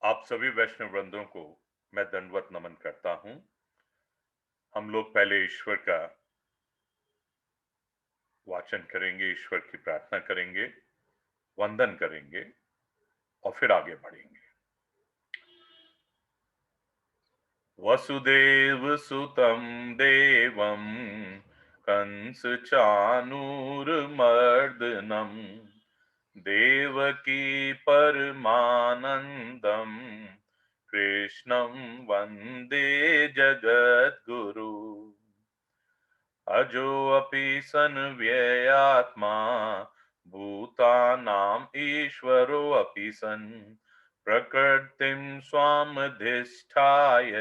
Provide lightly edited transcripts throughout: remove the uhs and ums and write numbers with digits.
आप सभी वैष्णव वृंदों को मैं दंडवत नमन करता हूं। हम लोग पहले ईश्वर का वाचन करेंगे, ईश्वर की प्रार्थना करेंगे, वंदन करेंगे और फिर आगे बढ़ेंगे। वसुदेव सुतं देवं कंस चानूरमर्दनम देवकी परमानंदम कृष्णं वंदे जगद्गुरु। अजोऽपि सन् व्ययात्मा भूतानाम् ईश्वरोऽपि सन् प्रकृतिं स्वामधिष्ठाय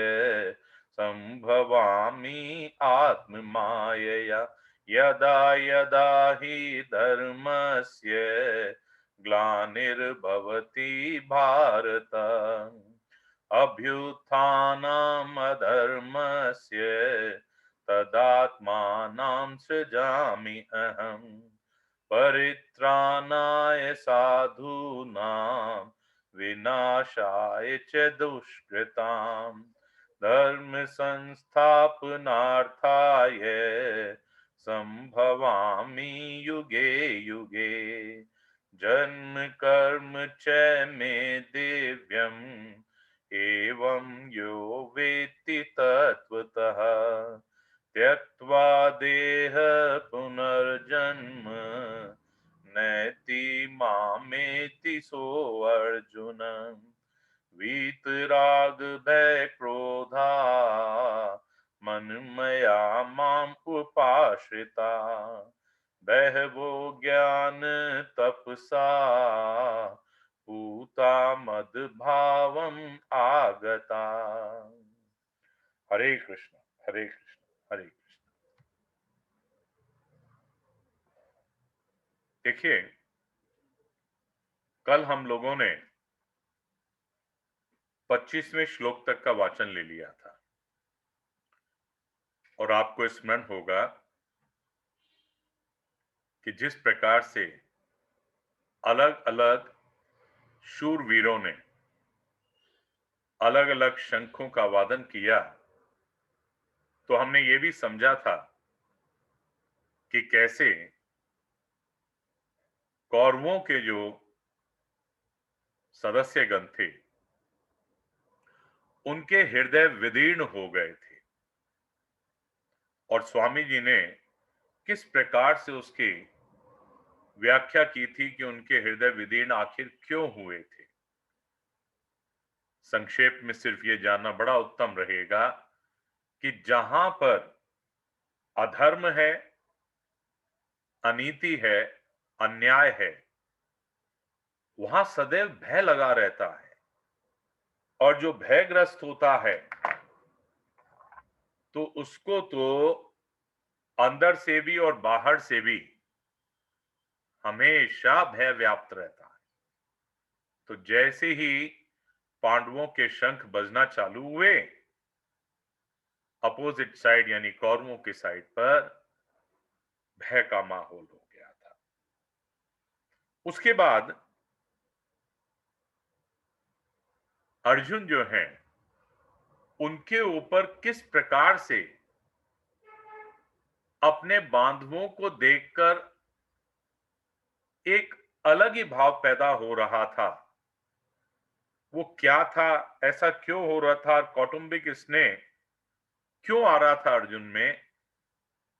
सम्भवामि आत्ममायया। यदा यदा हि धर्मस्य ग्लानिर्भवति भारत अभ्युत्थानमधर्मस्य तदात्मानं सृजामि अहम् परित्राणाय साधूनां विनाशाय च दुष्कृताम् धर्म संस्थापनार्थाय संभवामि युगे युगे। जन्म कर्म च मे दिव्यम् एवं यो वेत्ति तत्त्वतः त्यक्त्वा देह पुनर्जन्म नैति मामेति सोऽर्जुन। वीतराग भय क्रोधा मन्मया माम् उपाश्रिता बहवो ज्ञान तपसा पूता मद्भावम् आगता। हरे कृष्ण हरे कृष्ण हरे कृष्ण। देखिए, कल हम लोगों ने 25वें श्लोक तक का वाचन ले लिया था और आपको स्मरण होगा कि जिस प्रकार से अलग अलग शूरवीरों ने अलग अलग शंखों का वादन किया, तो हमने ये भी समझा था कि कैसे कौरवों के जो सदस्यगण थे उनके हृदय विदीर्ण हो गए थे और स्वामी जी ने किस प्रकार से उसकी व्याख्या की थी कि उनके हृदय विदीर्ण आखिर क्यों हुए थे। संक्षेप में सिर्फ ये जानना बड़ा उत्तम रहेगा कि जहां पर अधर्म है, अनीति है, अन्याय है, वहां सदैव भय लगा रहता है और जो भयग्रस्त होता है तो उसको तो अंदर से भी और बाहर से भी हमेशा भय व्याप्त रहता है। तो जैसे ही पांडवों के शंख बजना चालू हुए, अपोजिट साइड यानी कौरवों की साइड पर भय का माहौल हो गया था। उसके बाद अर्जुन जो हैं उनके ऊपर किस प्रकार से अपने बांधवों को देखकर एक अलग ही भाव पैदा हो रहा था। वो क्या था, ऐसा क्यों हो रहा था, कौटुंबिक स्नेह क्यों आ रहा था अर्जुन में।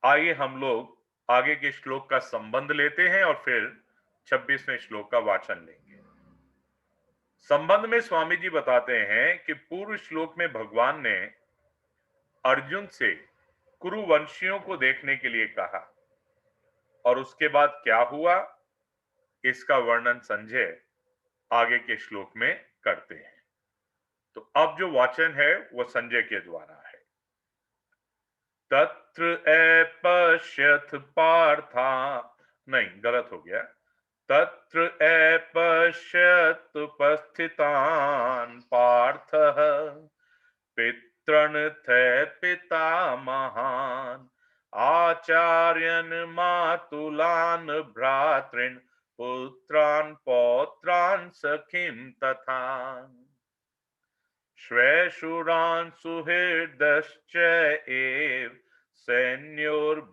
आइए हम लोग आगे के श्लोक का संबंध लेते हैं और फिर 26वें श्लोक का वाचन लेंगे। संबंध में स्वामी जी बताते हैं कि पूर्व श्लोक में भगवान ने अर्जुन से कुरुवंशियों को देखने के लिए कहा और उसके बाद क्या हुआ, इसका वर्णन संजय आगे के श्लोक में करते हैं। तो अब जो वाचन है वो संजय के द्वारा है। तत्र अपश्यथ पार्था, नहीं गलत हो गया, तत्र अपश्यत उपस्थितान् पार्थः पितॄन् पितामहान् आचार्यन् मातुलान् भ्रातॄन् पुत्रान् पौत्रान् सखीं तथा। श्वेशुरान् सुहृदश्च एव सैन्योर्भयोरपि।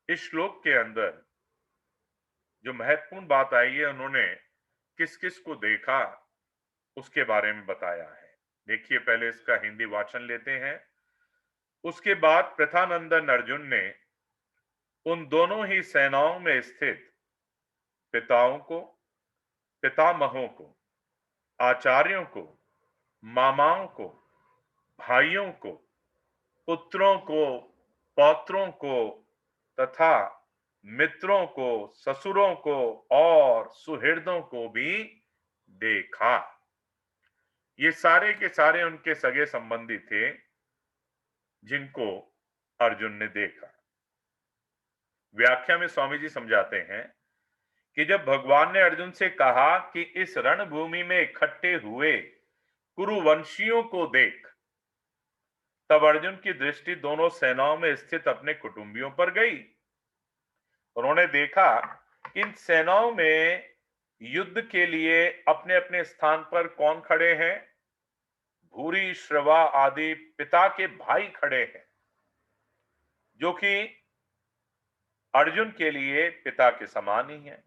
इस श्लोक के अंदर जो महत्वपूर्ण बात आई है, उन्होंने किस किस को देखा उसके बारे में बताया है। देखिए, पहले इसका हिंदी वाचन लेते हैं। उसके बाद प्रथानंदन अर्जुन ने उन दोनों ही सेनाओं में स्थित पिताओं को, पितामहों को, आचार्यों को, मामाओं को, भाइयों को, पुत्रों को, पौत्रों को तथा मित्रों को, ससुरों को और सुहृदों को भी देखा। ये सारे के सारे उनके सगे संबंधी थे जिनको अर्जुन ने देखा। व्याख्या में स्वामी जी समझाते हैं कि जब भगवान ने अर्जुन से कहा कि इस रणभूमि में इकट्ठे हुए कुरुवंशियों को देख, तब अर्जुन की दृष्टि दोनों सेनाओं में स्थित अपने कुटुंबियों पर गई। उन्होंने देखा कि इन सेनाओं में युद्ध के लिए अपने अपने स्थान पर कौन खड़े हैं। भूरी, श्रवा आदि पिता के भाई खड़े हैं, जो कि अर्जुन के लिए पिता के समान ही हैं।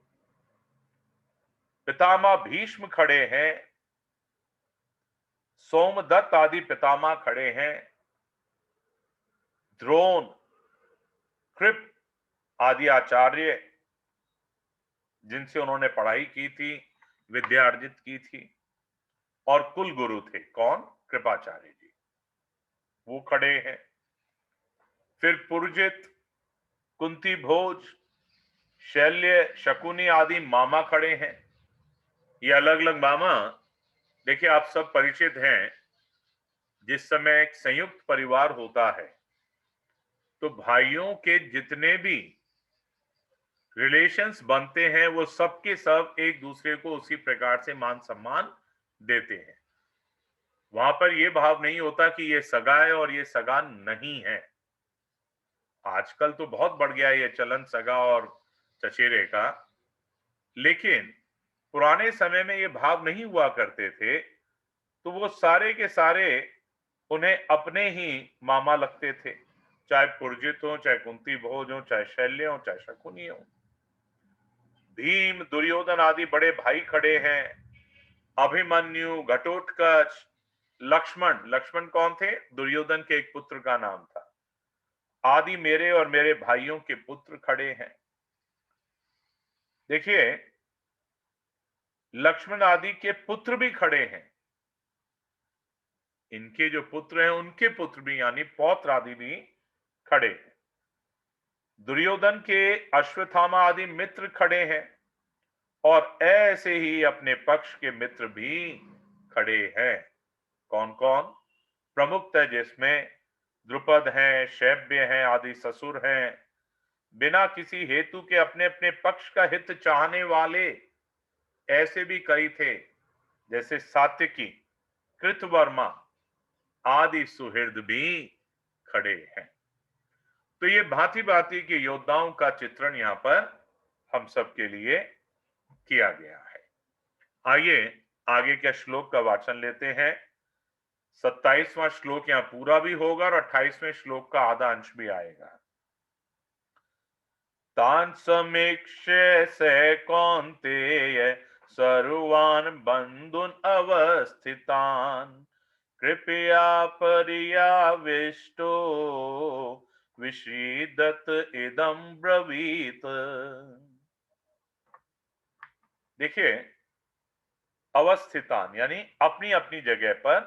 पितामह भीष्म खड़े हैं, सोमदत्त आदि पितामह खड़े हैं, द्रोण, कृप आदि आचार्य जिनसे उन्होंने पढ़ाई की थी, विद्या अर्जित की थी, और कुल गुरु थे कौन? कृपाचार्य जी, वो खड़े हैं। फिर पुरजित, कुंती भोज, शैल्य, शकुनी आदि मामा खड़े हैं। ये अलग अलग मामा, देखिए आप सब परिचित हैं, जिस समय एक संयुक्त परिवार होता है तो भाइयों के जितने भी रिलेशंस बनते हैं वो सबके सब एक दूसरे को उसी प्रकार से मान सम्मान देते हैं। वहां पर यह भाव नहीं होता कि ये सगा है और ये सगा नहीं है। आजकल तो बहुत बढ़ गया है ये चलन सगा और चचेरे का, लेकिन पुराने समय में ये भाव नहीं हुआ करते थे। तो वो सारे के सारे उन्हें अपने ही मामा लगते थे, चाहे पुरजित हो, चाहे कुंती भोज हो, चाहे शैल्य हो, चाहे शकुनी हो। भीम, दुर्योधन आदि बड़े भाई खड़े हैं। अभिमन्यु, घटोत्कच, लक्ष्मण, लक्ष्मण कौन थे? दुर्योधन के एक पुत्र का नाम था। आदि मेरे और मेरे भाइयों के पुत्र खड़े हैं। देखिए, लक्ष्मण आदि के पुत्र भी खड़े हैं। इनके जो पुत्र हैं उनके पुत्र भी यानी पौत्र आदि भी खड़े हैं। दुर्योधन के अश्वत्थामा आदि मित्र खड़े हैं और ऐसे ही अपने पक्ष के मित्र भी खड़े हैं। कौन कौन? प्रमुखतः जिसमें द्रुपद हैं, शैब्य हैं, आदि ससुर हैं। बिना किसी हेतु के अपने अपने पक्ष का हित चाहने वाले ऐसे भी कई थे, जैसे सात्यकी, कृतवर्मा आदि सुहृद भी खड़े हैं। तो ये भांति भांति के योद्धाओं का चित्रण यहां पर हम सब के लिए किया गया है। आइए आगे के श्लोक का वाचन लेते हैं। 27वां श्लोक यहां पूरा भी होगा और 28वें श्लोक का आधा अंश भी आएगा। तान् समीक्ष्य स कौन्तेय सर्वान् बन्धून् अवस्थितान् कृपया पर्याविष्टो विषीदत इदं ब्रवीत। देखिए, अवस्थितान यानी अपनी अपनी जगह पर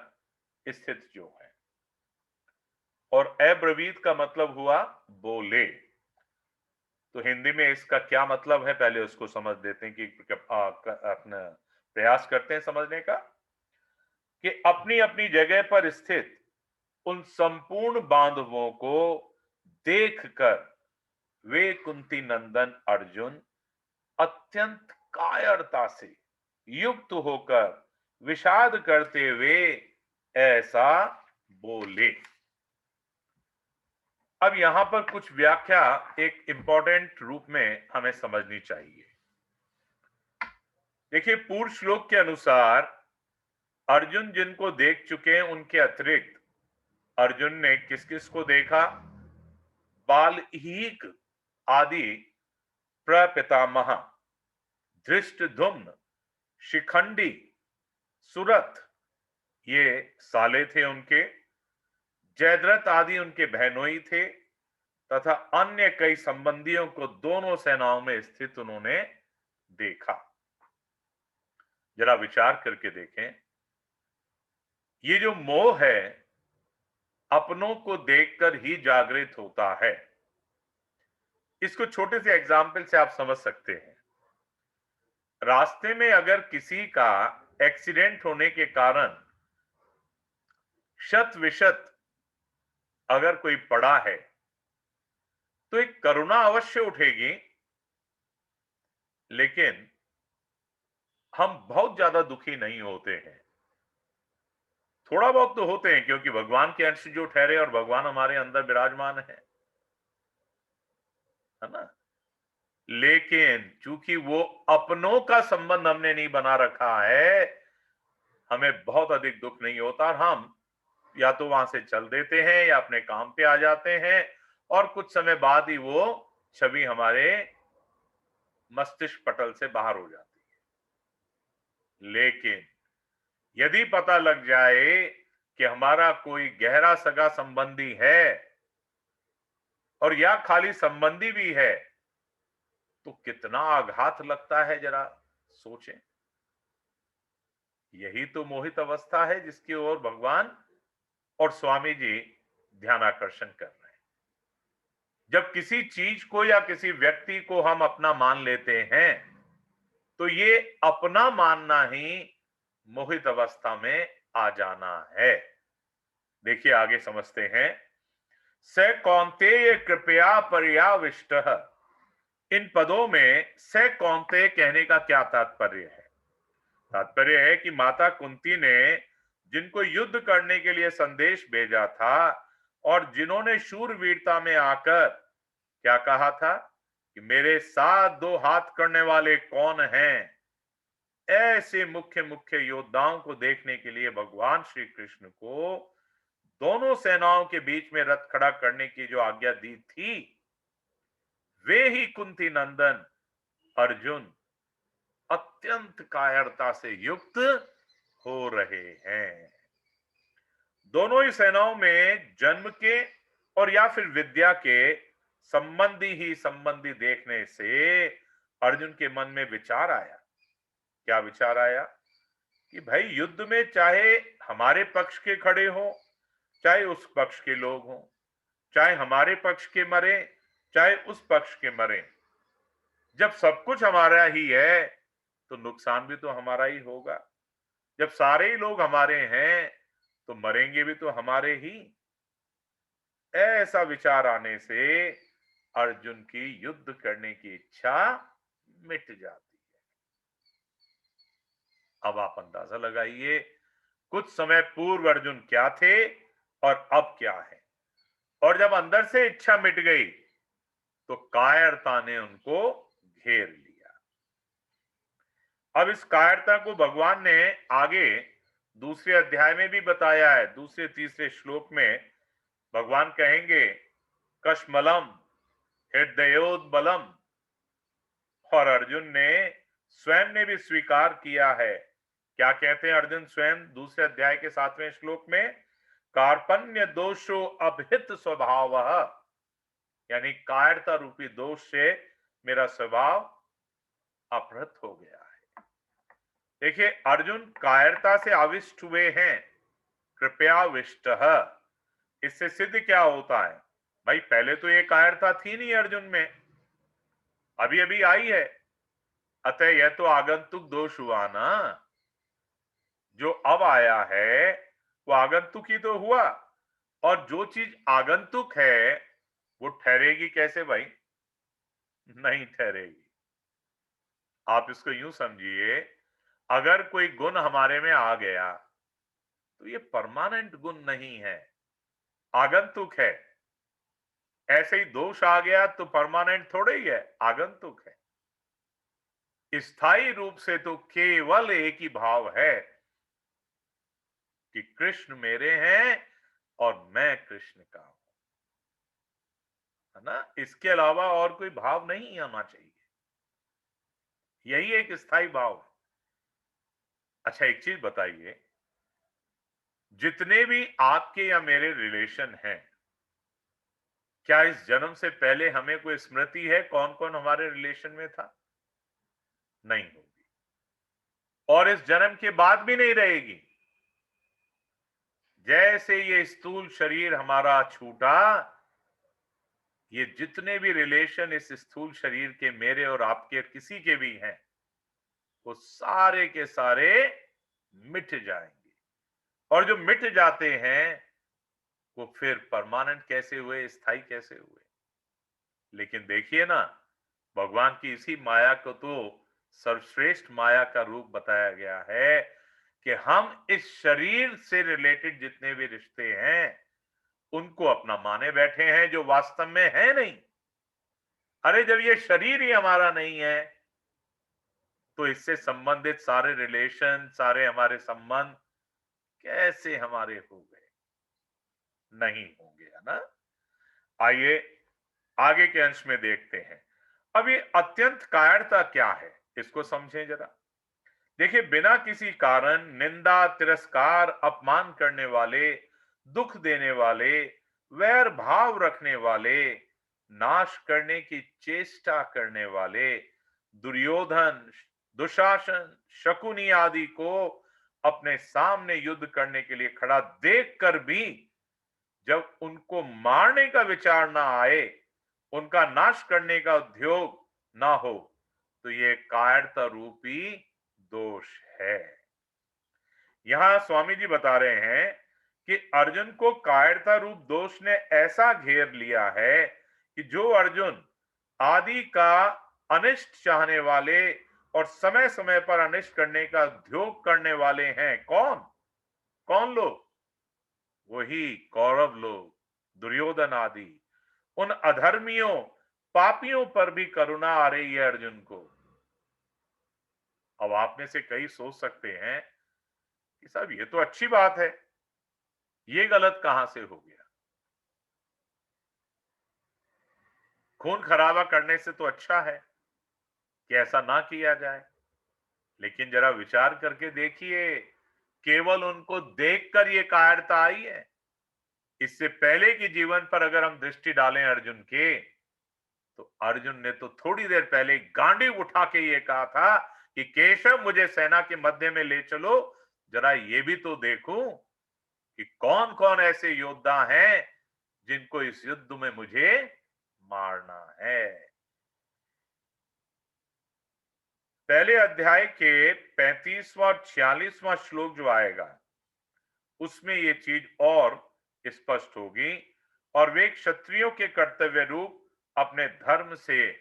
स्थित जो है, और अब्रवीत का मतलब हुआ बोले। तो हिंदी में इसका क्या मतलब है, पहले उसको समझ देते हैं कि अपना प्रयास करते हैं समझने का। कि अपनी अपनी जगह पर स्थित उन संपूर्ण बांधवों को देखकर वे कुंती नंदन अर्जुन अत्यंत कायरता से युक्त होकर विषाद करते हुए ऐसा बोले। अब यहां पर कुछ व्याख्या एक इंपॉर्टेंट रूप में हमें समझनी चाहिए। देखिए, पूर्व श्लोक के अनुसार अर्जुन जिनको देख चुके हैं उनके अतिरिक्त अर्जुन ने किस किस को देखा? बाल्हीक आदि प्रपितामह, धृष्टद्युम्न, शिखंडी, सुरथ, ये साले थे उनके। जयद्रथ आदि उनके बहनोई थे तथा अन्य कई संबंधियों को दोनों सेनाओं में स्थित उन्होंने देखा। जरा विचार करके देखें, ये जो मोह है अपनों को देखकर ही जागृत होता है। इसको छोटे से एग्जाम्पल से आप समझ सकते हैं। रास्ते में अगर किसी का एक्सीडेंट होने के कारण शत विशत अगर कोई पड़ा है तो एक करुणा अवश्य उठेगी, लेकिन हम बहुत ज्यादा दुखी नहीं होते हैं। थोड़ा बहुत तो होते हैं क्योंकि भगवान के अंश जो ठहरे और भगवान हमारे अंदर विराजमान है ना। लेकिन चूंकि वो अपनों का संबंध हमने नहीं बना रखा है, हमें बहुत अधिक दुख नहीं होता। हम या तो वहां से चल देते हैं या अपने काम पे आ जाते हैं और कुछ समय बाद ही वो छवि हमारे मस्तिष्क पटल से बाहर हो जाती है। लेकिन यदि पता लग जाए कि हमारा कोई गहरा सगा संबंधी है और या खाली संबंधी भी है, तो कितना आघात लगता है, जरा सोचें। यही तो मोहित अवस्था है जिसकी ओर भगवान और स्वामी जी ध्यान आकर्षण कर रहे हैं। जब किसी चीज को या किसी व्यक्ति को हम अपना मान लेते हैं तो ये अपना मानना ही मोहित अवस्था में आ जाना है। देखिए आगे समझते हैं। स कौन्तेय कृपया पर्याविष्ट, इन पदों में स कौन्तेय कहने का क्या तात्पर्य है? तात्पर्य है कि माता कुंती ने जिनको युद्ध करने के लिए संदेश भेजा था और जिन्होंने शूरवीरता में आकर क्या कहा था कि मेरे साथ दो हाथ करने वाले कौन हैं, ऐसे मुख्य मुख्य योद्धाओं को देखने के लिए भगवान श्री कृष्ण को दोनों सेनाओं के बीच में रथ खड़ा करने की जो आज्ञा दी थी, वे ही कुंती नंदन अर्जुन अत्यंत कायरता से युक्त हो रहे हैं। दोनों ही सेनाओं में जन्म के और या फिर विद्या के संबंधी ही संबंधी देखने से अर्जुन के मन में विचार आया। क्या विचार आया? कि भाई युद्ध में चाहे हमारे पक्ष के खड़े हो, चाहे उस पक्ष के लोग हों, चाहे हमारे पक्ष के मरे, चाहे उस पक्ष के मरे, जब सब कुछ हमारा ही है तो नुकसान भी तो हमारा ही होगा। जब सारे ही लोग हमारे हैं तो मरेंगे भी तो हमारे ही। ऐसा विचार आने से अर्जुन की युद्ध करने की इच्छा मिट जाती है। अब आप अंदाजा लगाइए, कुछ समय पूर्व अर्जुन क्या थे और अब क्या है। और जब अंदर से इच्छा मिट गई तो कायरता ने उनको घेर लिया। अब इस कायरता को भगवान ने आगे दूसरे अध्याय में भी बताया है। दूसरे तीसरे श्लोक में भगवान कहेंगे कश्मलम हृदयोद्बलम, और अर्जुन ने स्वयं ने भी स्वीकार किया है। क्या कहते हैं अर्जुन स्वयं दूसरे अध्याय के 7वें श्लोक में? कार्पण्य दोषो अभिहित स्वभाव, यानी कायरता रूपी दोष से मेरा स्वभाव अपहृत हो गया है। देखिए अर्जुन कायरता से आविष्ट हुए हैं, कृपया विष्ट। इससे सिद्ध क्या होता है? भाई पहले तो ये कायरता थी नहीं अर्जुन में, अभी अभी आई है। अतः यह तो आगंतुक दोष हुआ ना। जो अब आया है वो आगंतुक ही तो हुआ। और जो चीज आगंतुक है वो ठहरेगी कैसे भाई? नहीं ठहरेगी। आप इसको यूं समझिए, अगर कोई गुण हमारे में आ गया तो ये परमानेंट गुण नहीं है, आगंतुक है। ऐसे ही दोष आ गया तो परमानेंट थोड़े ही है, आगंतुक है। स्थायी रूप से तो केवल एक ही भाव है कि कृष्ण मेरे हैं और मैं कृष्ण का हूं, है ना। इसके अलावा और कोई भाव नहीं आना चाहिए। यही एक स्थायी भाव है। अच्छा, एक चीज बताइए, जितने भी आपके या मेरे रिलेशन हैं, क्या इस जन्म से पहले हमें कोई स्मृति है कौन कौन हमारे रिलेशन में था? नहीं होगी, और इस जन्म के बाद भी नहीं रहेगी। जैसे ये स्थूल शरीर हमारा छूटा, ये जितने भी रिलेशन इस स्थूल शरीर के, मेरे और आपके, किसी के भी हैं, वो सारे के सारे मिट जाएंगे। और जो मिट जाते हैं वो फिर परमानेंट कैसे हुए, स्थायी कैसे हुए? लेकिन देखिए ना, भगवान की इसी माया को तो सर्वश्रेष्ठ माया का रूप बताया गया है कि हम इस शरीर से रिलेटेड जितने भी रिश्ते हैं उनको अपना माने बैठे हैं, जो वास्तव में है नहीं। अरे जब ये शरीर ही हमारा नहीं है, तो इससे संबंधित सारे रिलेशन, सारे हमारे संबंध कैसे हमारे हो गए? नहीं होंगे, है ना। आइए आगे के अंश में देखते हैं। अब ये अत्यंत कायरता क्या है, इसको समझें जरा। देखिए, बिना किसी कारण निंदा, तिरस्कार, अपमान करने वाले, दुख देने वाले, वैर भाव रखने वाले, नाश करने की चेष्टा करने वाले दुर्योधन, दुशासन, शकुनी आदि को अपने सामने युद्ध करने के लिए खड़ा देखकर भी जब उनको मारने का विचार ना आए, उनका नाश करने का उद्योग ना हो, तो ये कायरता रूपी दोष है। यहां स्वामी जी बता रहे हैं कि अर्जुन को कायरता रूप दोष ने ऐसा घेर लिया है कि जो अर्जुन आदि का अनिष्ट चाहने वाले और समय समय पर अनिष्ट करने का उद्योग करने वाले हैं, कौन कौन लोग? वही कौरव लोग, दुर्योधन आदि। उन अधर्मियों, पापियों पर भी करुणा आ रही है अर्जुन को। अब आप में से कई सोच सकते हैं कि साहब ये तो अच्छी बात है, ये गलत कहां से हो गया? खून खराबा करने से तो अच्छा है कि ऐसा ना किया जाए। लेकिन जरा विचार करके देखिए, केवल उनको देखकर ये कायरता आई है। इससे पहले के जीवन पर अगर हम दृष्टि डालें अर्जुन के, तो अर्जुन ने तो थोड़ी देर पहले गांडीव उठा के ये कहा था कि केशव, मुझे सेना के मध्य में ले चलो, जरा ये भी तो देखूं कि कौन कौन ऐसे योद्धा हैं जिनको इस युद्ध में मुझे मारना है। पहले अध्याय के 35वां और 46वां श्लोक जो आएगा, उसमें ये चीज और स्पष्ट होगी। और वे क्षत्रियों के कर्तव्य रूप अपने धर्म से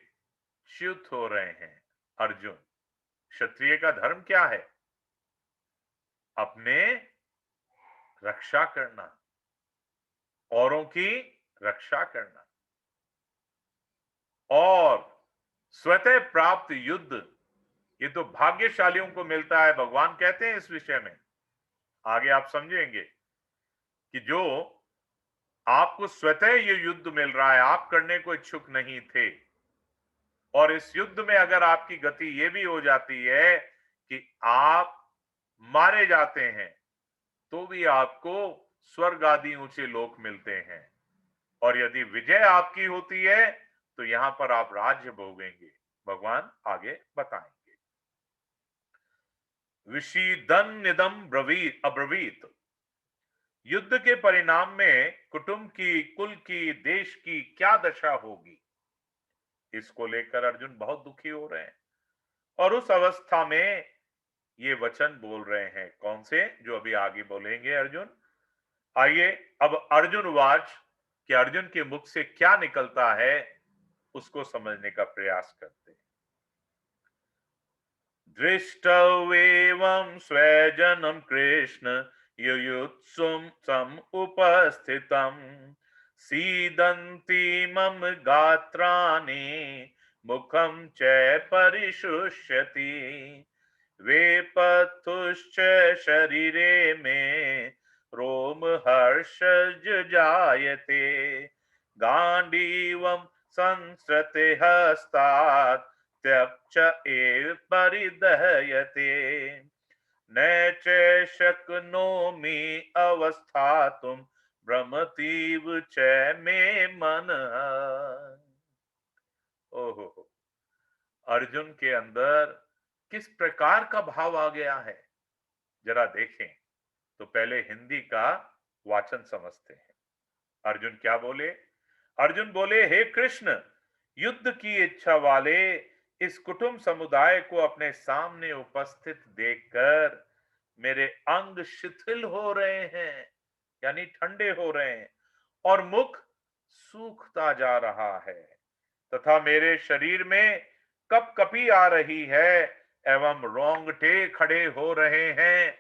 च्युत हो रहे हैं। अर्जुन, क्षत्रिय का धर्म क्या है? अपने रक्षा करना, औरों की रक्षा करना, और स्वतः प्राप्त युद्ध, ये तो भाग्यशालियों को मिलता है। भगवान कहते हैं इस विषय में, आगे आप समझेंगे कि जो आपको स्वतः ये युद्ध मिल रहा है, आप करने को इच्छुक नहीं थे, और इस युद्ध में अगर आपकी गति ये भी हो जाती है कि आप मारे जाते हैं, तो भी आपको स्वर्ग आदि ऊंचे लोक मिलते हैं। और यदि विजय आपकी होती है तो यहां पर आप राज्य भोगेंगे। भगवान आगे बताएंगे। विषीदन निदम ब्रवीत अब्रवीत, युद्ध के परिणाम में कुटुंब की, कुल की, देश की क्या दशा होगी, इसको लेकर अर्जुन बहुत दुखी हो रहे हैं। और उस अवस्था में ये वचन बोल रहे हैं, कौन से? जो अभी आगे बोलेंगे अर्जुन। आइए अब अर्जुन वाच कि अर्जुन के मुख से क्या निकलता है, उसको समझने का प्रयास करते हैं। दृष्टव्येवं स्वजनं कृष्ण युयुत्सुं समुपस्थितं, सीदन्ति मम गात्राणि मुखम च परिशुष्यति वेपथुश्च शरीरे में रोम हर्षज जायते गांडीवम संसृते हस्तात् त्यक्ष एव परिदह्यते न च शक्नोमि अवस्थातुं भ्रमतीव च मे मनः। ओहो, अर्जुन के अंदर किस प्रकार का भाव आ गया है, जरा देखें। तो पहले हिंदी का वाचन समझते हैं। अर्जुन क्या बोले? अर्जुन बोले, हे कृष्ण, युद्ध की इच्छा वाले इस कुटुंब समुदाय को अपने सामने उपस्थित देखकर मेरे अंग शिथिल हो रहे हैं, यानी ठंडे हो रहे हैं, और मुख सूखता जा रहा है, तथा मेरे शरीर में कपकपी आ रही है एवं रोंगटे खड़े हो रहे हैं।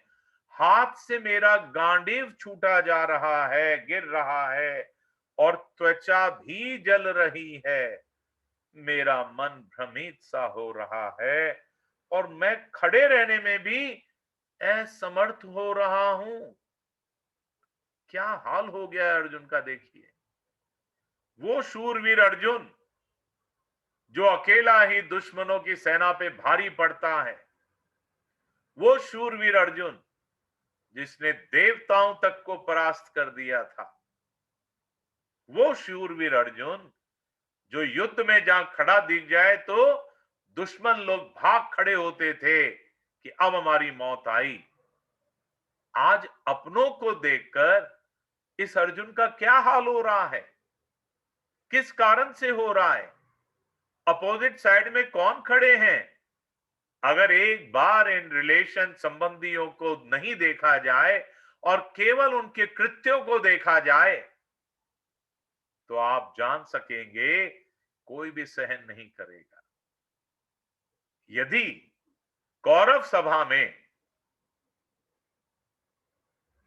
हाथ से मेरा गांडीव छूटा जा रहा है, गिर रहा है, और त्वचा भी जल रही है। मेरा मन भ्रमित सा हो रहा है और मैं खड़े रहने में भी असमर्थ हो रहा हूं। क्या हाल हो गया है अर्जुन का, देखिए। वो शूरवीर अर्जुन जो अकेला ही दुश्मनों की सेना पे भारी पड़ता है, वो शूरवीर अर्जुन जिसने देवताओं तक को परास्त कर दिया था, वो शूरवीर अर्जुन जो युद्ध में जहां खड़ा दिख जाए तो दुश्मन लोग भाग खड़े होते थे कि अब हमारी मौत आई। आज अपनों को देखकर इस अर्जुन का क्या हाल हो रहा है, किस कारण से हो रहा है? अपोजिट साइड में कौन खड़े हैं? अगर एक बार इन रिलेशन संबंधियों को नहीं देखा जाए और केवल उनके कृत्यों को देखा जाए तो आप जान सकेंगे कोई भी सहन नहीं करेगा। यदि कौरव सभा में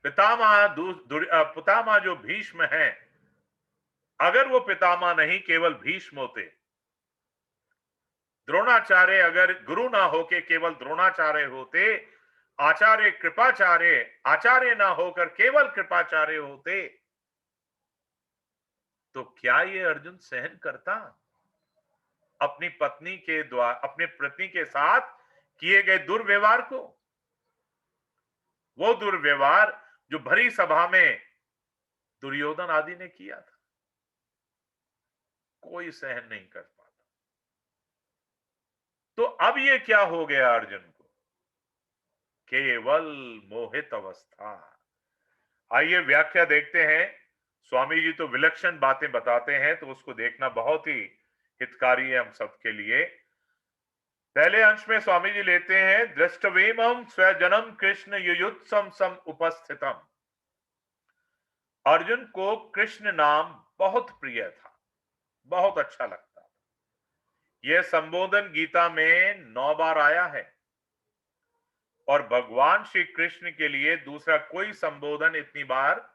पितामह जो भीष्म हैं, अगर वो पितामह नहीं केवल भीष्म होते, द्रोणाचार्य अगर गुरु ना होके केवल द्रोणाचार्य होते, आचार्य कृपाचार्य आचार्य ना होकर केवल कृपाचार्य होते, तो क्या ये अर्जुन सहन करता अपनी पत्नी के द्वारा, अपनी पत्नी के साथ किए गए दुर्व्यवहार को? वो दुर्व्यवहार जो भरी सभा में दुर्योधन आदि ने किया था, कोई सहन नहीं कर पाता। तो अब ये क्या हो गया अर्जुन को? केवल मोहित अवस्था। आइए व्याख्या देखते हैं। स्वामी जी तो विलक्षण बातें बताते हैं, तो उसको देखना बहुत ही हितकारी है हम सबके लिए। पहले अंश में स्वामी जी लेते हैं, दृष्टवेमं स्वजनम कृष्ण युयुत्सम सम उपस्थितम। अर्जुन को कृष्ण नाम बहुत प्रिय था, बहुत अच्छा लगता था। यह संबोधन गीता में 9 बार आया है और भगवान श्री कृष्ण के लिए दूसरा कोई संबोधन इतनी बार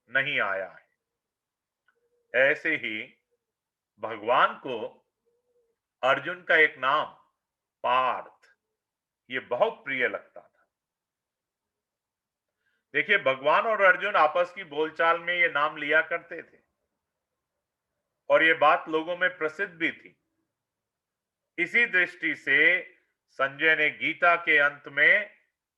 नहीं आया है। ऐसे ही भगवान को अर्जुन का एक नाम पार्थ, ये बहुत प्रिय लगता था। देखिए, भगवान और अर्जुन आपस की बोलचाल में ये नाम लिया करते थे और ये बात लोगों में प्रसिद्ध भी थी। इसी दृष्टि से संजय ने गीता के अंत में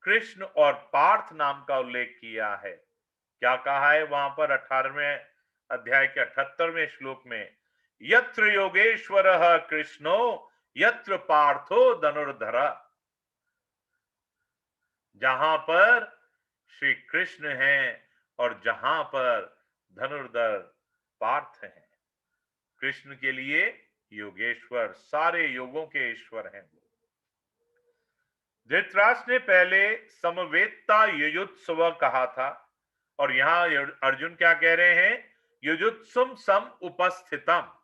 कृष्ण और पार्थ नाम का उल्लेख किया है। क्या कहा है वहां पर 18वें अध्याय के 78वें श्लोक में, यत्र योगेश्वरः कृष्णो यत्र पार्थो धनुर्धर। जहां पर श्री कृष्ण हैं और जहां पर धनुर्धर पार्थ हैं। कृष्ण के लिए योगेश्वर, सारे योगों के ईश्वर हैं। धृतराष्ट्र ने पहले समवेत्ता युयुत्सव कहा था और यहां अर्जुन क्या कह रहे हैं? युयुत्सुम सम उपस्थितम।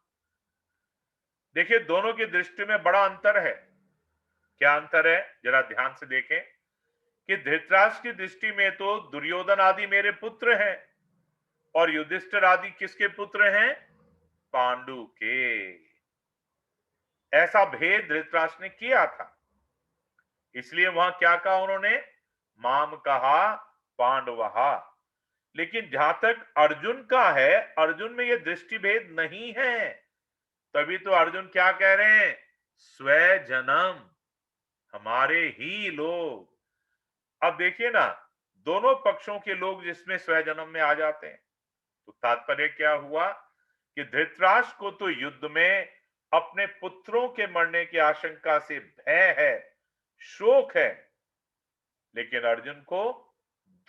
देखिए, दोनों की दृष्टि में बड़ा अंतर है। क्या अंतर है, जरा ध्यान से देखें कि धृतराष्ट्र की दृष्टि में तो दुर्योधन आदि मेरे पुत्र हैं और युधिष्ठिर आदि किसके पुत्र हैं? पांडु के। ऐसा भेद धृतराष्ट्र ने किया था, इसलिए वहां क्या कहा उन्होंने, माम कहा पांडवहा। लेकिन जहां तक अर्जुन का है, अर्जुन में यह दृष्टि भेद नहीं है। तभी तो अर्जुन क्या कह रहे हैं, स्वजनम, हमारे ही लोग। अब देखिए ना, दोनों पक्षों के लोग जिसमें स्वजनम में आ जाते हैं, तो तात्पर्य क्या हुआ कि धृतराष्ट्र को तो युद्ध में अपने पुत्रों के मरने की आशंका से भय है, शोक है, लेकिन अर्जुन को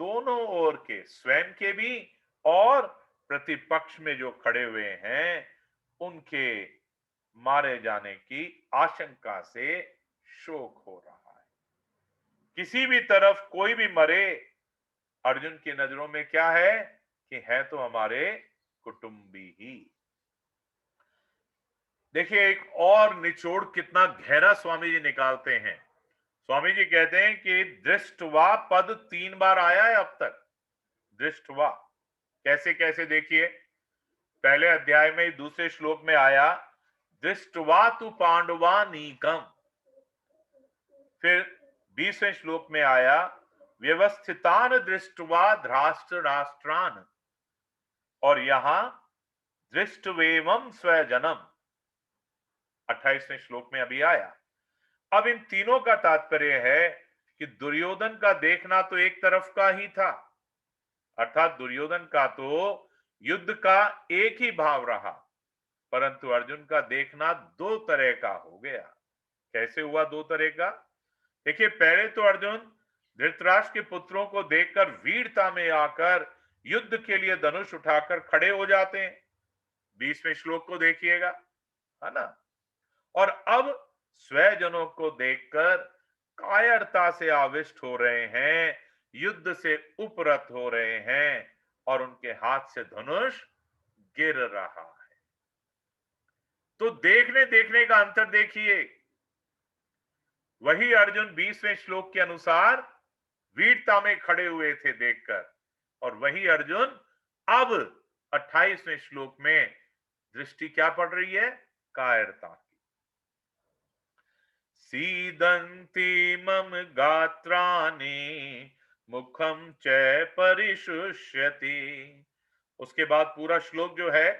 दोनों ओर के, स्वयं के भी और प्रतिपक्ष में जो खड़े हुए हैं उनके मारे जाने की आशंका से शोक हो रहा है। किसी भी तरफ कोई भी मरे, अर्जुन की नजरों में क्या है कि है तो हमारे कुटुंबी ही। देखिए एक और निचोड़ कितना गहरा स्वामी जी निकालते हैं। स्वामी जी कहते हैं कि दृष्टवा पद 3 बार आया है अब तक। दृष्टवा कैसे कैसे, देखिए पहले अध्याय में दूसरे श्लोक में आया दृष्टवा तु पांडवा नीकम, फिर 20वें श्लोक में आया व्यवस्थितान दृष्टवा धराष्ट्र राष्ट्रान, और यहां दृष्टवेमम स्वजनम 28वें श्लोक में अभी आया। अब इन तीनों का तात्पर्य है कि दुर्योधन का देखना तो एक तरफ का ही था, अर्थात दुर्योधन का तो युद्ध का एक ही भाव रहा, परंतु अर्जुन का देखना दो तरह का हो गया। कैसे हुआ दो तरह का? देखिए पहले तो अर्जुन धृतराष्ट्र के पुत्रों को देखकर वीरता में आकर युद्ध के लिए धनुष उठाकर खड़े हो जाते हैं, 20वें श्लोक को देखिएगा, है ना। और अब स्वजनों को देखकर कायरता से आविष्ट हो रहे हैं, युद्ध से उपरत हो रहे हैं, और उनके हाथ से धनुष गिर रहा है। तो देखने देखने का अंतर देखिए, वही अर्जुन 20वें श्लोक के अनुसार वीरता में खड़े हुए थे देखकर, और वही अर्जुन अब 28वें श्लोक में दृष्टि क्या पड़ रही है, कायरता की। सीदंती मम गात्राणि मुखम च परिशुष्यति। उसके बाद पूरा श्लोक जो है,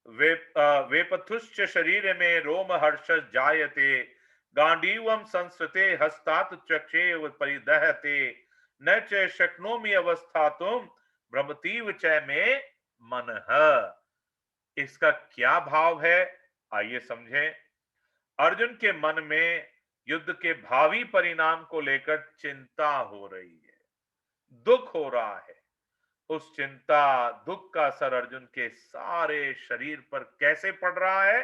वेपथुश्च शरीर में रोम हर्ष जायते गांडीवम संस्कृते हस्तात चक्षेव परिदहते न च शक्नोमि अवस्थातुम भ्रमतीव च में मनः। इसका क्या भाव है, आइए समझें। अर्जुन के मन में युद्ध के भावी परिणाम को लेकर चिंता हो रही है, दुख हो रहा है। उस चिंता दुख का असर अर्जुन के सारे शरीर पर कैसे पड़ रहा है,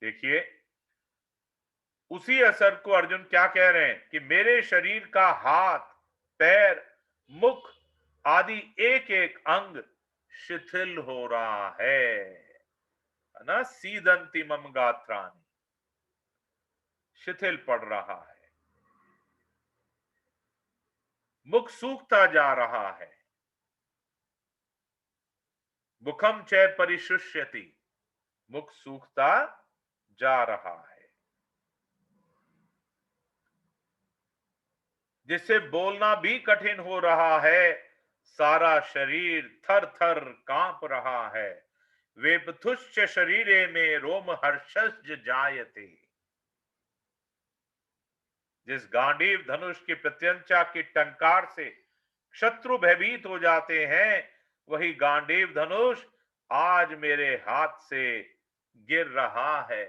देखिए उसी असर को अर्जुन क्या कह रहे हैं कि मेरे शरीर का हाथ, पैर, मुख आदि एक एक अंग शिथिल हो रहा है ना। सीदंती मम गात्राणि, शिथिल पड़ रहा है, मुख सूखता जा रहा है। मुखम च परिशुष्यति, मुख सूखता जा रहा है, जिससे बोलना भी कठिन हो रहा है। सारा शरीर थर थर कांप रहा है। वेपथुश्च शरीरे में रोम हर्षज जायते। जिस गांडीव धनुष की प्रत्यंचा की टंकार से शत्रु भयभीत हो जाते हैं, वही गांडीव धनुष आज मेरे हाथ से गिर रहा है।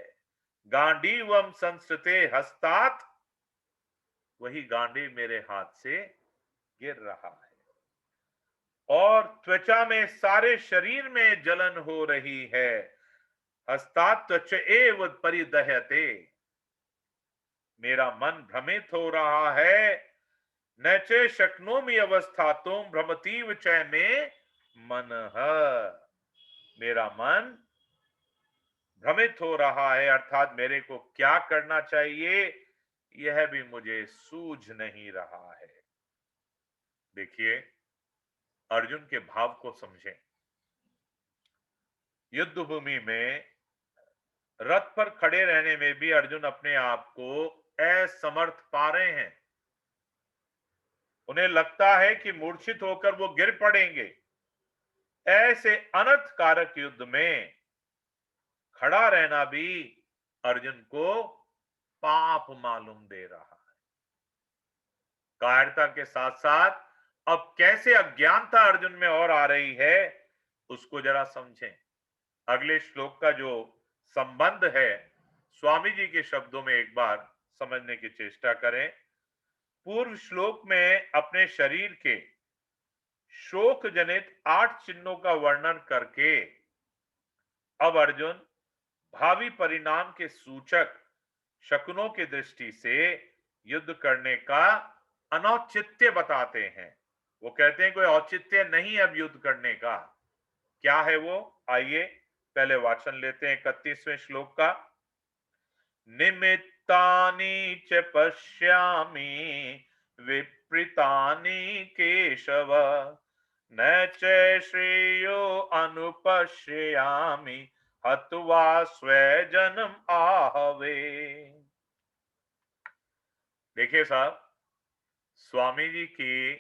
गांडीवम संस्कृते हस्तात, वही गांडीव मेरे हाथ से गिर रहा है। और त्वचा में, सारे शरीर में जलन हो रही है। हस्तात त्वच एव परिदह्यते, मेरा मन भ्रमित हो रहा है। न च शक्नोमि अवस्थातुम भ्रमतीव च में मनः, मेरा मन भ्रमित हो रहा है, अर्थात मेरे को क्या करना चाहिए यह भी मुझे सूझ नहीं रहा है। देखिए अर्जुन के भाव को समझें। युद्ध भूमि में रथ पर खड़े रहने में भी अर्जुन अपने आप को असमर्थ पा रहे हैं। उन्हें लगता है कि मूर्छित होकर वो गिर पड़ेंगे। ऐसे अनर्थ कारक युद्ध में खड़ा रहना भी अर्जुन को पाप मालूम दे रहा है। कायरता के साथ साथ अब कैसे अज्ञानता अर्जुन में और आ रही है, उसको जरा समझें। अगले श्लोक का जो संबंध है, स्वामी जी के शब्दों में एक बार समझने की चेष्टा करें। पूर्व श्लोक में अपने शरीर के शोक जनित 8 चिन्हों का वर्णन करके अब अर्जुन भावी परिणाम के सूचक शकुनों की दृष्टि से युद्ध करने का अनौचित्य बताते हैं। वो कहते हैं कोई औचित्य नहीं अब युद्ध करने का। क्या है वो? आइए पहले वाचन लेते हैं 31वें श्लोक का। निमित्तानि च पश्यामि विपरीतानि केशव, न च श्रेयो अनुपश्यामि हत्वा स्वजनम आहवे। देखिए साहब, स्वामी जी की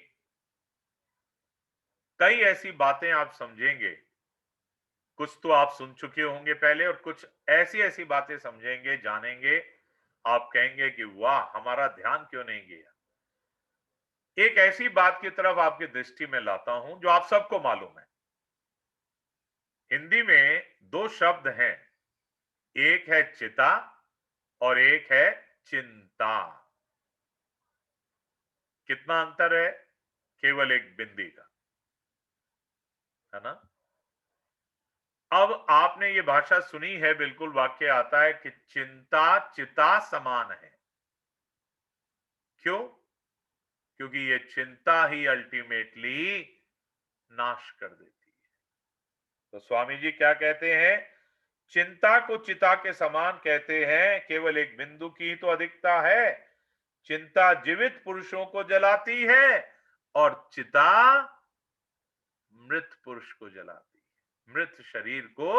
कई ऐसी बातें आप समझेंगे। कुछ तो आप सुन चुके होंगे पहले, और कुछ ऐसी ऐसी बातें समझेंगे, जानेंगे, आप कहेंगे कि वाह, हमारा ध्यान क्यों नहीं गया। एक ऐसी बात की तरफ आपकी दृष्टि में लाता हूं जो आप सबको मालूम है। हिंदी में दो शब्द हैं, एक है चिता और एक है चिंता। कितना अंतर है? केवल एक बिंदी का, है ना। अब आपने ये भाषा सुनी है, बिल्कुल वाक्य आता है कि चिंता चिता समान है। क्यों? क्योंकि ये चिंता ही अल्टीमेटली नाश कर देती है। तो स्वामी जी क्या कहते हैं? चिंता को चिता के समान कहते हैं, केवल एक बिंदु की ही तो अधिकता है। चिंता जीवित पुरुषों को जलाती है और चिता मृत पुरुष को जलाती है, मृत शरीर को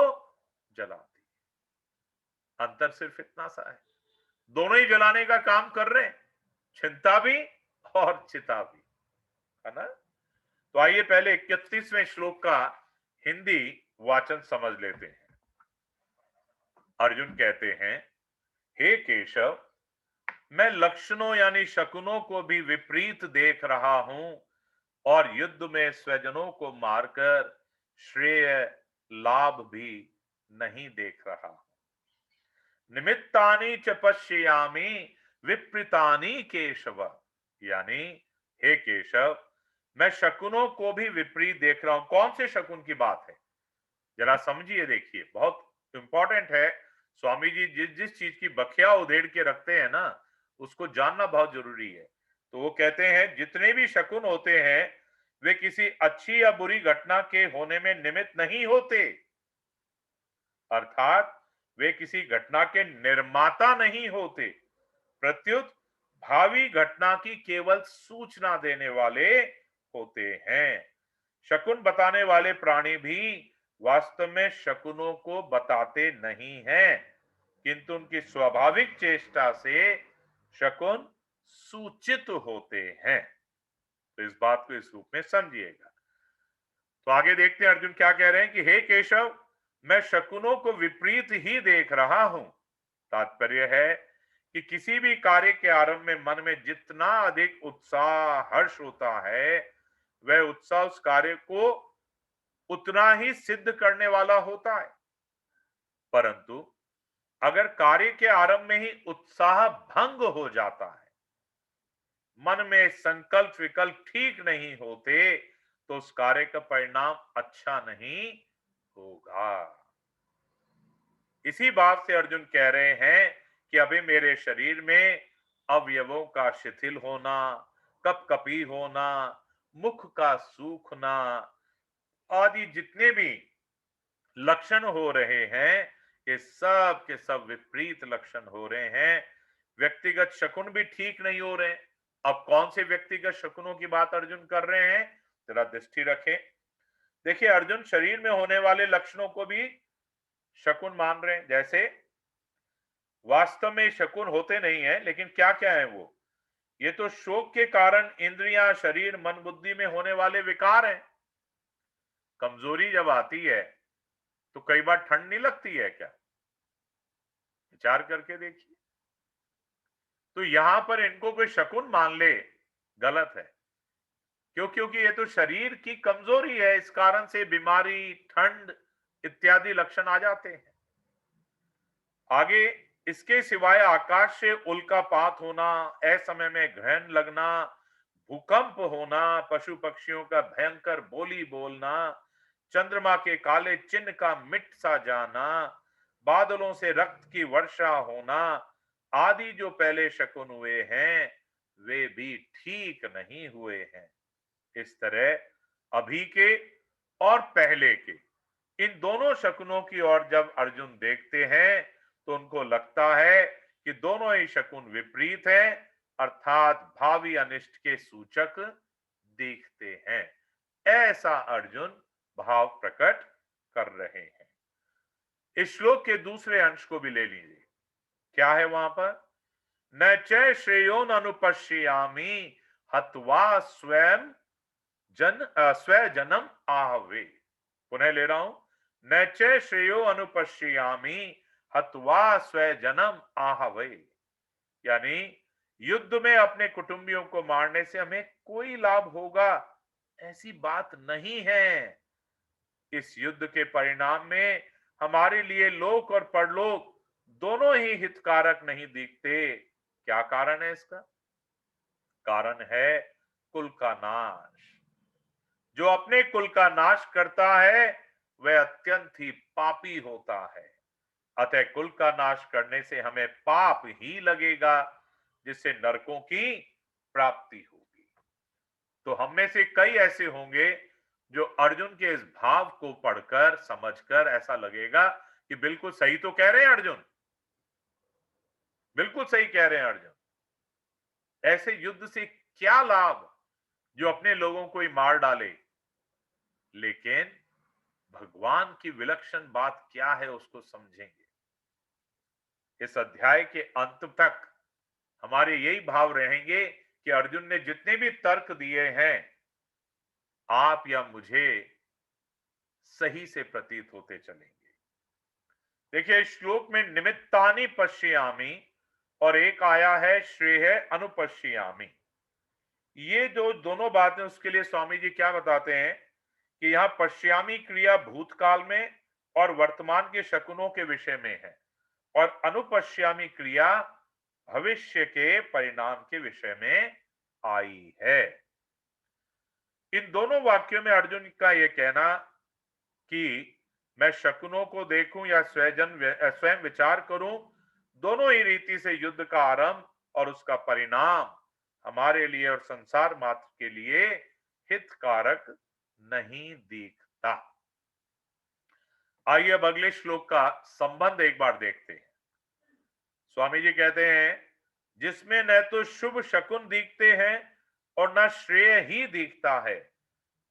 जलाती है। अंतर सिर्फ इतना सा है, दोनों ही जलाने का काम कर रहे हैं, चिंता भी और चिता भी, है ना। तो आइए पहले 31वें श्लोक का हिंदी वाचन समझ लेते हैं। अर्जुन कहते हैं, हे केशव, मैं लक्षणों यानी शकुनों को भी विपरीत देख रहा हूं और युद्ध में स्वजनों को मारकर श्रेय लाभ भी नहीं देख रहा। निमित्तानि च पश्यामि विपरीतानि केशव, यानी हे केशव, मैं शकुनों को भी विपरीत देख रहा हूं। कौन से शकुन की बात है, जरा समझिए, देखिए, बहुत इंपॉर्टेंट है। स्वामी जी जिस जिस चीज की बखिया उधेड़ के रखते हैं ना, उसको जानना बहुत जरूरी है। तो वो कहते हैं जितने भी शकुन होते हैं वे किसी अच्छी या बुरी घटना के होने में निमित्त नहीं होते, अर्थात वे किसी घटना के निर्माता नहीं होते, प्रत्युत भावी घटना की केवल सूचना देने वाले होते हैं। शकुन बताने वाले प्राणी भी वास्तव में शकुनों को बताते नहीं हैं, किंतु उनकी स्वाभाविक चेष्टा से शकुन सूचित होते हैं। तो इस बात को इस रूप में समझिएगा। तो आगे देखते हैं अर्जुन क्या कह रहे हैं कि हे केशव, मैं शकुनों को विपरीत ही देख रहा हूं। तात्पर्य है कि किसी भी कार्य के आरंभ में मन में जितना अधिक उत्साह हर्ष होता है, वह उत्साह उस कार्य को उतना ही सिद्ध करने वाला होता है। परंतु अगर कार्य के आरंभ में ही उत्साह भंग हो जाता है, मन में संकल्प विकल्प ठीक नहीं होते, तो उस कार्य का परिणाम अच्छा नहीं होगा। इसी बात से अर्जुन कह रहे हैं कि अभी मेरे शरीर में अवयवों का शिथिल होना, कपकपी होना, मुख का सूखना आदि जितने भी लक्षण हो रहे हैं, ये सब के सब विपरीत लक्षण हो रहे हैं। व्यक्तिगत शकुन भी ठीक नहीं हो रहे। अब कौन से व्यक्तिगत शकुनों की बात अर्जुन कर रहे हैं, जरा दृष्टि रखें। देखिए, अर्जुन शरीर में होने वाले लक्षणों को भी शकुन मान रहे हैं। जैसे वास्तव में शकुन होते नहीं है, लेकिन क्या क्या है वो? ये तो शोक के कारण इंद्रियां, शरीर, मन, बुद्धि में होने वाले विकार हैं। कमजोरी जब आती है तो कई बार ठंड नहीं लगती है क्या? विचार करके देखिए। तो यहां पर इनको कोई शकुन मान ले, गलत है। क्योंकि ये तो शरीर की कमजोरी है, इस कारण से बीमारी, ठंड इत्यादि लक्षण आ जाते हैं। आगे, इसके सिवाय आकाश से उल्कापात होना, असमय में ग्रहण लगना, भूकंप होना, पशु पक्षियों का भयंकर बोली बोलना, चंद्रमा के काले चिन्ह का मिट सा जाना, बादलों से रक्त की वर्षा होना आदि जो पहले शकुन हुए हैं वे भी ठीक नहीं हुए हैं। इस तरह अभी के और पहले के इन दोनों शकुनों की ओर जब अर्जुन देखते हैं तो उनको लगता है कि दोनों ही शकुन विपरीत हैं, अर्थात भावी अनिष्ट के सूचक दिखते हैं। ऐसा अर्जुन भाव प्रकट कर रहे हैं। इस श्लोक के दूसरे अंश को भी ले लीजिए। क्या है वहां पर? न च श्रेयोन अनुपश्यामी हत्वा स्वयं स्व जन्म आहवे। पुनः ले रहा हूं, न च श्रेयो अनुपश्यामी हत्वा स्व जन्म आहवे। यानी युद्ध में अपने कुटुंबियों को मारने से हमें कोई लाभ होगा, ऐसी बात नहीं है। इस युद्ध के परिणाम में हमारे लिए लोक और परलोक दोनों ही हितकारक नहीं दिखते। क्या कारण है इसका? कारण है कुल का नाश। जो अपने कुल का नाश करता है वह अत्यंत ही पापी होता है। अतः कुल का नाश करने से हमें पाप ही लगेगा, जिससे नरकों की प्राप्ति होगी। तो हम में से कई ऐसे होंगे जो अर्जुन के इस भाव को पढ़कर समझकर ऐसा लगेगा कि बिल्कुल सही तो कह रहे हैं अर्जुन, बिल्कुल सही कह रहे हैं अर्जुन। ऐसे युद्ध से क्या लाभ जो अपने लोगों को ही मार डाले। लेकिन भगवान की विलक्षण बात क्या है उसको समझेंगे। इस अध्याय के अंत तक हमारे यही भाव रहेंगे कि अर्जुन ने जितने भी तर्क दिए हैं आप या मुझे सही से प्रतीत होते चलेंगे। देखिए, श्लोक में निमित्तानि पश्यामि और एक आया है श्रेय अनुपश्यामि। ये जो दोनों बातें उसके लिए स्वामी जी क्या बताते हैं कि यहां पश्यामी क्रिया भूतकाल में और वर्तमान के शकुनों के विषय में है और अनुपश्यामी क्रिया भविष्य के परिणाम के विषय में आई है। इन दोनों वाक्यों में अर्जुन का यह कहना कि मैं शकुनों को देखूं या स्वयं विचार करूं, दोनों ही रीति से युद्ध का आरंभ और उसका परिणाम हमारे लिए और संसार मात्र के लिए हितकारक नहीं दिखता। आइए अब अगले श्लोक का संबंध एक बार देखते हैं। स्वामी जी कहते हैं, जिसमें न तो शुभ शकुन दिखते हैं और न श्रेय ही दिखता है,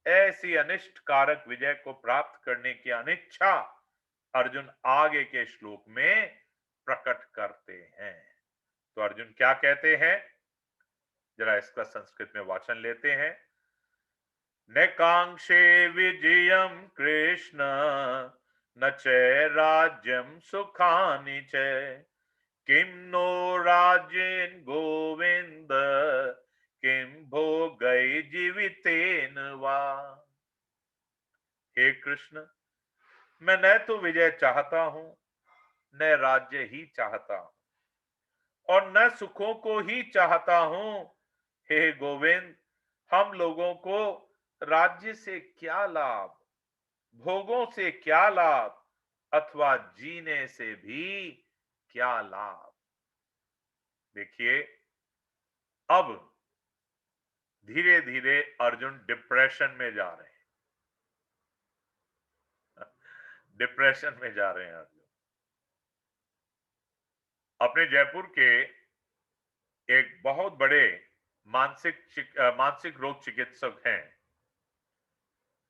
ऐसी अनिष्ट कारक विजय को प्राप्त करने की अनिच्छा अर्जुन आगे के श्लोक में प्रकट करते हैं। तो अर्जुन क्या कहते हैं, जरा इसका संस्कृत में वाचन लेते हैं। न कांक्षे विजयम कृष्ण न च राज्यम सुखानि च किम नो राज्येन गोविंद किम भोगै जीवितेन वा। हे कृष्ण, मैं न तो विजय चाहता हूं न राज्य ही चाहता हूं और न सुखों को ही चाहता हूं। हे गोविंद, हम लोगों को राज्य से क्या लाभ, भोगों से क्या लाभ अथवा जीने से भी क्या लाभ। देखिए, अब धीरे धीरे अर्जुन डिप्रेशन में जा रहे हैं। डिप्रेशन में जा रहे हैं अर्जुन। अपने जयपुर के एक बहुत बड़े मानसिक रोग चिकित्सक हैं,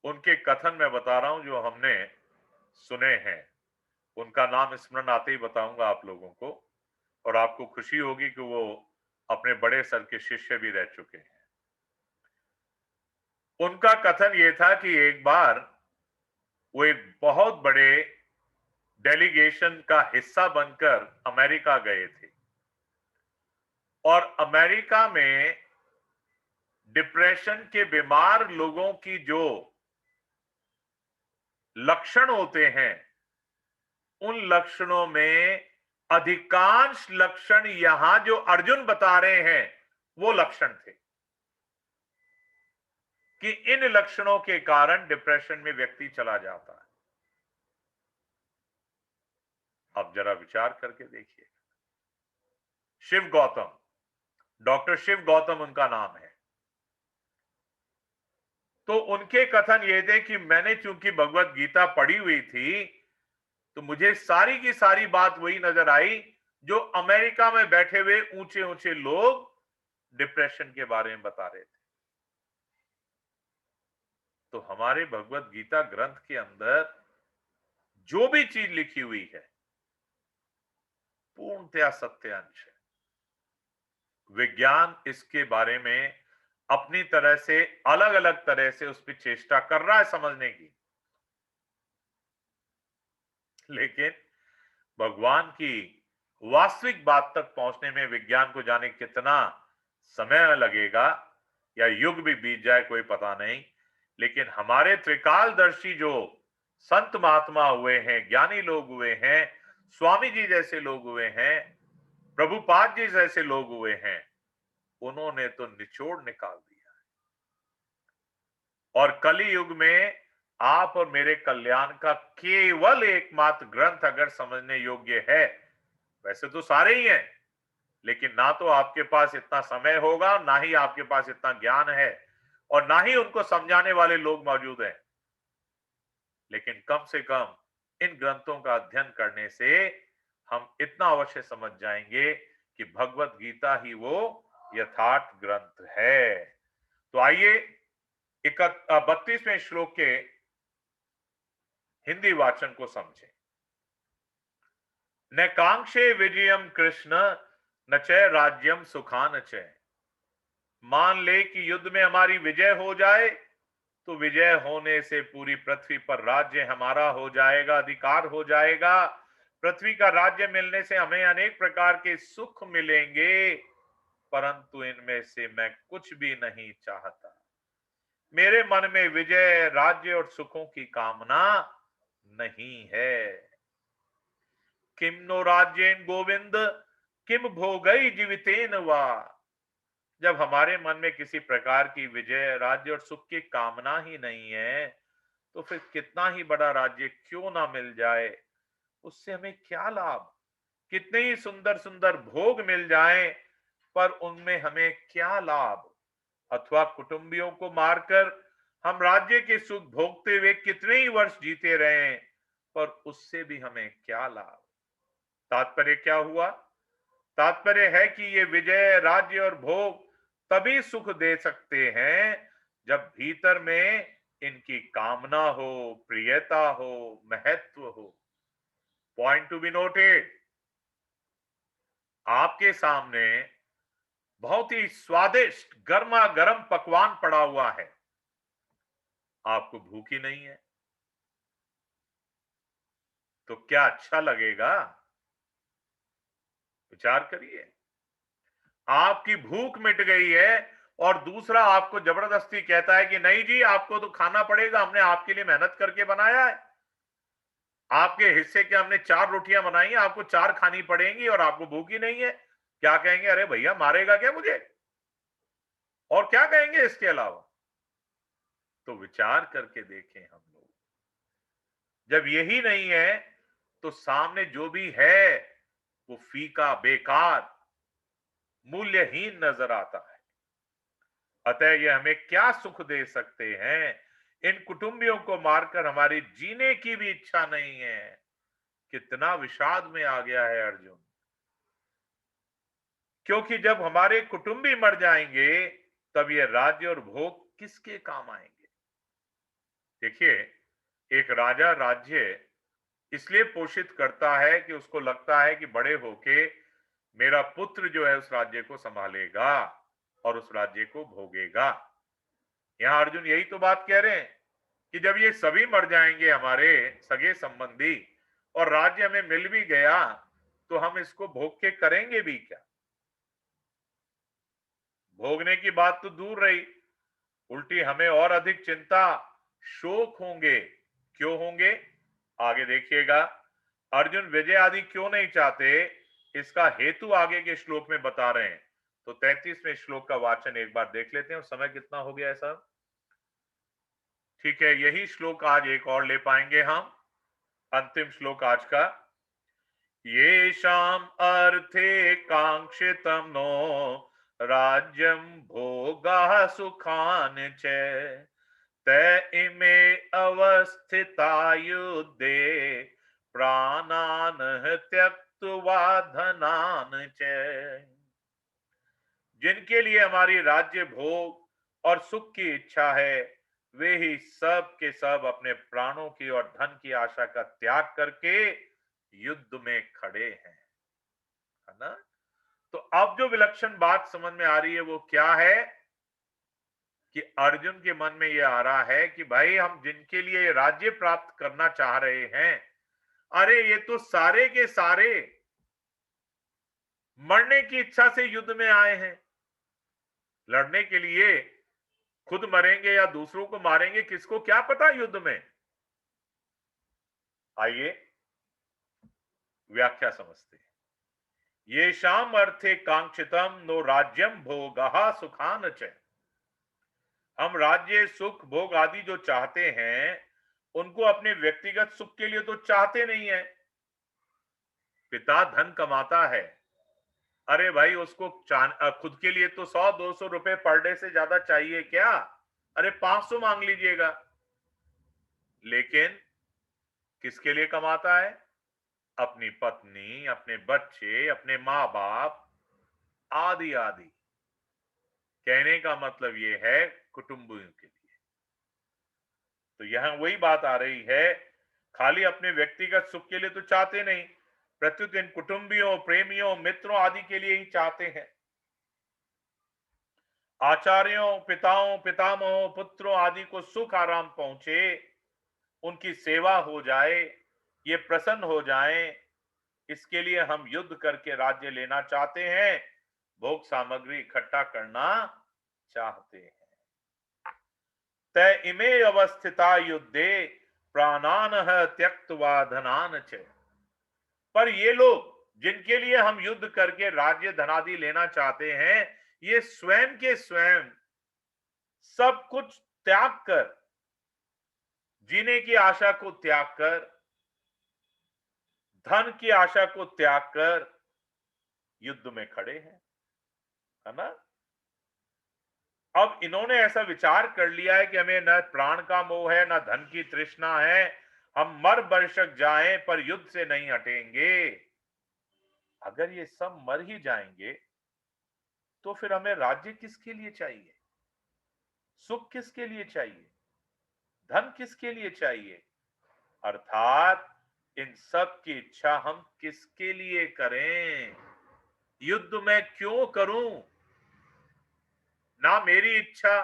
उनके कथन मैं बता रहा हूं जो हमने सुने हैं। उनका नाम स्मरण आते ही बताऊंगा आप लोगों को। और आपको खुशी होगी कि वो अपने बड़े सर के शिष्य भी रह चुके हैं। उनका कथन ये था कि एक बार वो एक बहुत बड़े डेलीगेशन का हिस्सा बनकर अमेरिका गए थे और अमेरिका में डिप्रेशन के बीमार लोगों की जो लक्षण होते हैं, उन लक्षणों में अधिकांश लक्षण यहां जो अर्जुन बता रहे हैं वो लक्षण थे कि इन लक्षणों के कारण डिप्रेशन में व्यक्ति चला जाता है। अब जरा विचार करके देखिए। शिव गौतम, डॉक्टर शिव गौतम उनका नाम है। तो उनके कथन ये थे कि मैंने चूंकि भगवत गीता पढ़ी हुई थी तो मुझे सारी की सारी बात वही नजर आई जो अमेरिका में बैठे हुए ऊंचे ऊंचे लोग डिप्रेशन के बारे में बता रहे थे। तो हमारे भगवत गीता ग्रंथ के अंदर जो भी चीज लिखी हुई है पूर्णतया सत्यांश है। विज्ञान इसके बारे में अपनी तरह से अलग अलग तरह से उस पर चेष्टा कर रहा है समझने की, लेकिन भगवान की वास्तविक बात तक पहुंचने में विज्ञान को जाने कितना समय लगेगा या युग भी बीत जाए कोई पता नहीं। लेकिन हमारे त्रिकालदर्शी जो संत महात्मा हुए हैं, ज्ञानी लोग हुए हैं, स्वामी जी जैसे लोग हुए हैं, प्रभुपाद जी जैसे लोग हुए हैं, उन्होंने तो निचोड़ निकाल दिया। और कली युग में आप और मेरे कल्याण का केवल एकमात्र ग्रंथ अगर समझने योग्य है, वैसे तो सारे ही हैं, लेकिन ना तो आपके पास इतना समय होगा, ना ही आपके पास इतना ज्ञान है, और ना ही उनको समझाने वाले लोग मौजूद हैं। लेकिन कम से कम इन ग्रंथों का अध्ययन करने से हम इतना अवश्य समझ जाएंगे कि भगवत गीता ही वो यथार्थ ग्रंथ है। तो आइए 32वें श्लोक के हिंदी वाचन को समझें। न कांक्षे विजयम कृष्ण न च राज्यम सुखान च। मान ले कि युद्ध में हमारी विजय हो जाए तो विजय होने से पूरी पृथ्वी पर राज्य हमारा हो जाएगा, अधिकार हो जाएगा। पृथ्वी का राज्य मिलने से हमें अनेक प्रकार के सुख मिलेंगे, परंतु इनमें से मैं कुछ भी नहीं चाहता। मेरे मन में विजय, राज्य और सुखों की कामना नहीं है। किम नो राज्येन गोविंद किम भोगई जीवितेन वा। जब हमारे मन में किसी प्रकार की विजय, राज्य और सुख की कामना ही नहीं है, तो फिर कितना ही बड़ा राज्य क्यों ना मिल जाए, उससे हमें क्या लाभ। कितने ही सुंदर सुंदर भोग मिल जाएं, पर उनमें हमें क्या लाभ। अथवा कुटुंबियों को मारकर हम राज्य के सुख भोगते हुए कितने ही वर्ष जीते रहे, पर उससे भी हमें क्या लाभ। तात्पर्य क्या हुआ? तात्पर्य है कि ये विजय, राज्य और भोग तभी सुख दे सकते हैं जब भीतर में इनकी कामना हो, प्रियता हो, महत्व हो। पॉइंट टू बी नोटेड, आपके सामने बहुत ही स्वादिष्ट गर्मा गर्म पकवान पड़ा हुआ है, आपको भूख ही नहीं है, तो क्या अच्छा लगेगा? विचार करिए। आपकी भूख मिट गई है और दूसरा आपको जबरदस्ती कहता है कि नहीं जी आपको तो खाना पड़ेगा, हमने आपके लिए मेहनत करके बनाया है, आपके हिस्से के हमने 4 रोटियां बनाई हैं, आपको 4 खानी पड़ेंगी और आपको भूख ही नहीं है। क्या कहेंगे? अरे भैया मारेगा क्या मुझे? और क्या कहेंगे इसके अलावा? तो विचार करके देखें हम लोग, जब यही नहीं है तो सामने जो भी है वो फीका, बेकार, मूल्यहीन नजर आता है। अतः ये हमें क्या सुख दे सकते हैं? इन कुटुंबियों को मारकर हमारी जीने की भी इच्छा नहीं है। कितना विषाद में आ गया है अर्जुन। क्योंकि जब हमारे कुटुंबी मर जाएंगे तब ये राज्य और भोग किसके काम आएंगे? देखिए, एक राजा राज्य इसलिए पोषित करता है कि उसको लगता है कि बड़े होके मेरा पुत्र जो है उस राज्य को संभालेगा और उस राज्य को भोगेगा। यहां अर्जुन यही तो बात कह रहे हैं कि जब ये सभी मर जाएंगे हमारे सगे संबंधी और राज्य हमें मिल भी गया तो हम इसको भोग के करेंगे भी क्या। भोगने की बात तो दूर रही, उल्टी हमें और अधिक चिंता शोक होंगे। क्यों होंगे, आगे देखिएगा। अर्जुन विजय आदि क्यों नहीं चाहते, इसका हेतु आगे के श्लोक में बता रहे हैं। तो 33वें श्लोक का वाचन एक बार देख लेते हैं। समय कितना हो गया है सर? ठीक है, यही श्लोक आज एक और ले पाएंगे हम, अंतिम श्लोक आज का। येषाम् अर्थे कांक्षितं नो राज्यं भोगाः सुखान् च ते इमे अवस्थिता युद्धे प्राणान् त्यक्त्वा धनान् च। जिनके लिए हमारी राज्य भोग और सुख की इच्छा है, वे ही सब के सब अपने प्राणों की और धन की आशा का त्याग करके युद्ध में खड़े हैं, है ना। तो अब जो विलक्षण बात समझ में आ रही है वो क्या है कि अर्जुन के मन में यह आ रहा है कि भाई हम जिनके लिए राज्य प्राप्त करना चाह रहे हैं, अरे ये तो सारे के सारे मरने की इच्छा से युद्ध में आए हैं। लड़ने के लिए खुद मरेंगे या दूसरों को मारेंगे किसको क्या पता युद्ध में। आइए व्याख्या समझते हैं। ये शाम अर्थे कांक्षितम नो राज्यम भोगः सुखान च। हम राज्य सुख भोग आदि जो चाहते हैं उनको अपने व्यक्तिगत सुख के लिए तो चाहते नहीं है। पिता धन कमाता है, अरे भाई उसको खुद के लिए तो 100-200 रुपए पर डे से ज्यादा चाहिए क्या? अरे 500 मांग लीजिएगा। लेकिन किसके लिए कमाता है? अपनी पत्नी, अपने बच्चे, अपने माँ बाप आदि आदि। कहने का मतलब ये है कुटुंबियों के लिए। तो यहां वही बात आ रही है, खाली अपने व्यक्तिगत सुख के लिए तो चाहते नहीं, प्रतिदिन कुटुंबियों, प्रेमियों, मित्रों आदि के लिए ही चाहते हैं। आचार्यों, पिताओं, पितामहों, पुत्रों आदि को सुख आराम पहुंचे, उनकी सेवा हो जाए, ये प्रसन्न हो जाएं, इसके लिए हम युद्ध करके राज्य लेना चाहते हैं, भोग सामग्री इकट्ठा करना चाहते हैं। तय इमे अवस्थिता युद्धे प्राणान त्यक्त्वा धनान च। पर ये लोग जिनके लिए हम युद्ध करके राज्य धनादि लेना चाहते हैं, ये स्वयं के स्वयं सब कुछ त्याग कर, जीने की आशा को त्याग कर, धन की आशा को त्याग कर युद्ध में खड़े हैं, है ना। अब इन्होंने ऐसा विचार कर लिया है कि हमें न प्राण का मोह है, न धन की तृष्णा है, हम मर बरसक जाएं पर युद्ध से नहीं हटेंगे। अगर ये सब मर ही जाएंगे तो फिर हमें राज्य किसके लिए चाहिए, सुख किसके लिए चाहिए, धन किसके लिए चाहिए। अर्थात इन सब की इच्छा हम किसके लिए करें, युद्ध में क्यों करूं। ना मेरी इच्छा,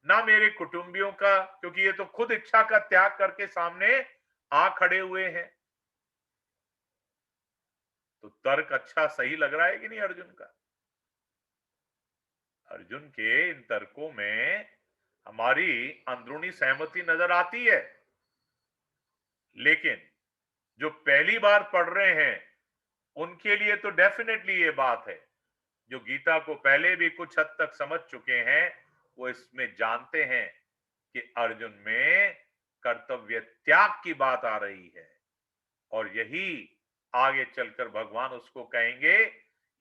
ना मेरे कुटुंबियों का, क्योंकि ये तो खुद इच्छा का त्याग करके सामने आ खड़े हुए हैं। तो तर्क अच्छा सही लग रहा है कि नहीं अर्जुन का? अर्जुन के इन तर्कों में हमारी अंदरूनी सहमति नजर आती है। लेकिन जो पहली बार पढ़ रहे हैं उनके लिए तो डेफिनेटली ये बात है। जो गीता को पहले भी कुछ हद तक समझ चुके हैं वो इसमें जानते हैं कि अर्जुन में कर्तव्य त्याग की बात आ रही है। और यही आगे चलकर भगवान उसको कहेंगे,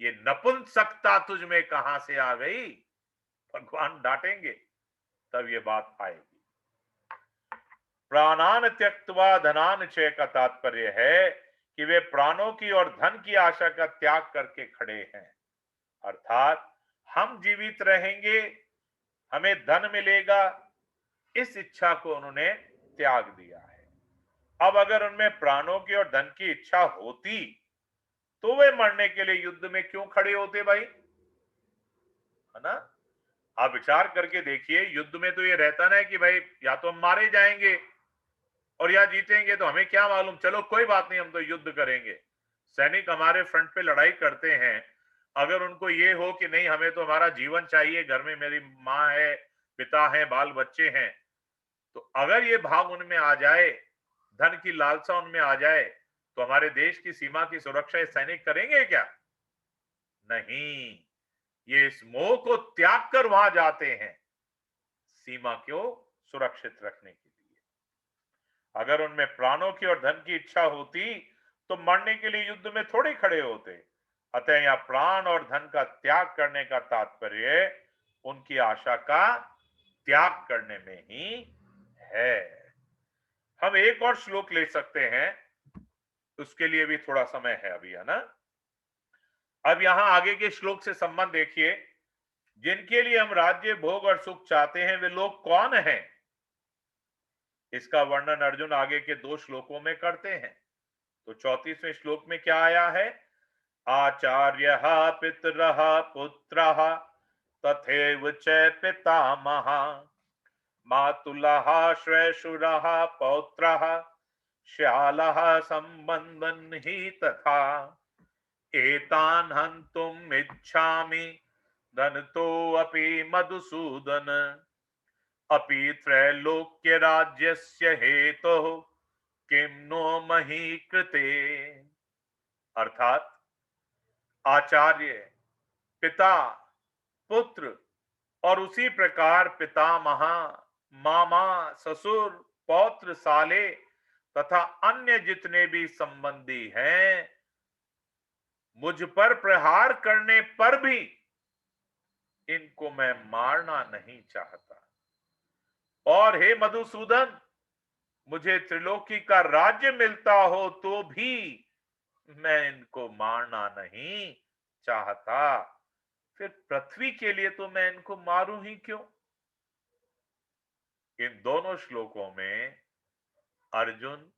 ये नपुंसकता तुझ में कहां से आ गई, भगवान डांटेंगे, तब ये बात आएगी। प्राणान त्यक्त्वा धनान क्षय का तात्पर्य है कि वे प्राणों की और धन की आशा का त्याग करके खड़े हैं। अर्थात हम जीवित रहेंगे, हमें धन मिलेगा, इस इच्छा को उन्होंने त्याग दिया है। अब अगर उनमें प्राणों की और धन की इच्छा होती तो वे मरने के लिए युद्ध में क्यों खड़े होते भाई, है ना। आप विचार करके देखिए, युद्ध में तो ये रहता ना कि भाई या तो हम मारे जाएंगे और या जीतेंगे, तो हमें क्या मालूम, चलो कोई बात नहीं हम तो युद्ध करेंगे। सैनिक हमारे फ्रंट पे लड़ाई करते हैं, अगर उनको ये हो कि नहीं हमें तो हमारा जीवन चाहिए, घर में मेरी माँ है, पिता है, बाल बच्चे हैं, तो अगर ये भाव उनमें आ जाए, धन की लालसा उनमें आ जाए, तो हमारे देश की सीमा की सुरक्षा ये सैनिक करेंगे क्या? नहीं, ये इस मोह को त्याग कर वहां जाते हैं सीमा को सुरक्षित रखने के लिए। अगर उनमें प्राणों की और धन की इच्छा होती तो मरने के लिए युद्ध में थोड़े खड़े होते। अतः यह प्राण और धन का त्याग करने का तात्पर्य उनकी आशा का त्याग करने में ही है। हम एक और श्लोक ले सकते हैं, उसके लिए भी थोड़ा समय है अभी, है ना। अब यहां आगे के श्लोक से संबंध देखिए, जिनके लिए हम राज्य भोग और सुख चाहते हैं वे लोग कौन हैं, इसका वर्णन अर्जुन आगे के 2 श्लोकों में करते हैं। तो 34वें श्लोक में क्या आया है, आचार्य पितर पुत्र तथैव च पितामह मातुलः श्वशुरः पौत्रः श्यालः संबंधन ही तथा एतान् हन्तुम् इच्छामि धनतो अपि मधुसूदन अपि त्रैलोक्य राज्यस्य हेतुः किम नो मही कृते। अर्थात आचार्य, पिता, पुत्र और उसी प्रकार पितामह, मामा, ससुर, पौत्र, साले तथा अन्य जितने भी संबंधी हैं, मुझ पर प्रहार करने पर भी इनको मैं मारना नहीं चाहता। और हे मधुसूदन, मुझे त्रिलोकी का राज्य मिलता हो तो भी मैं इनको मारना नहीं चाहता, फिर पृथ्वी के लिए तो मैं इनको मारूं ही क्यों। इन दोनों श्लोकों में अर्जुन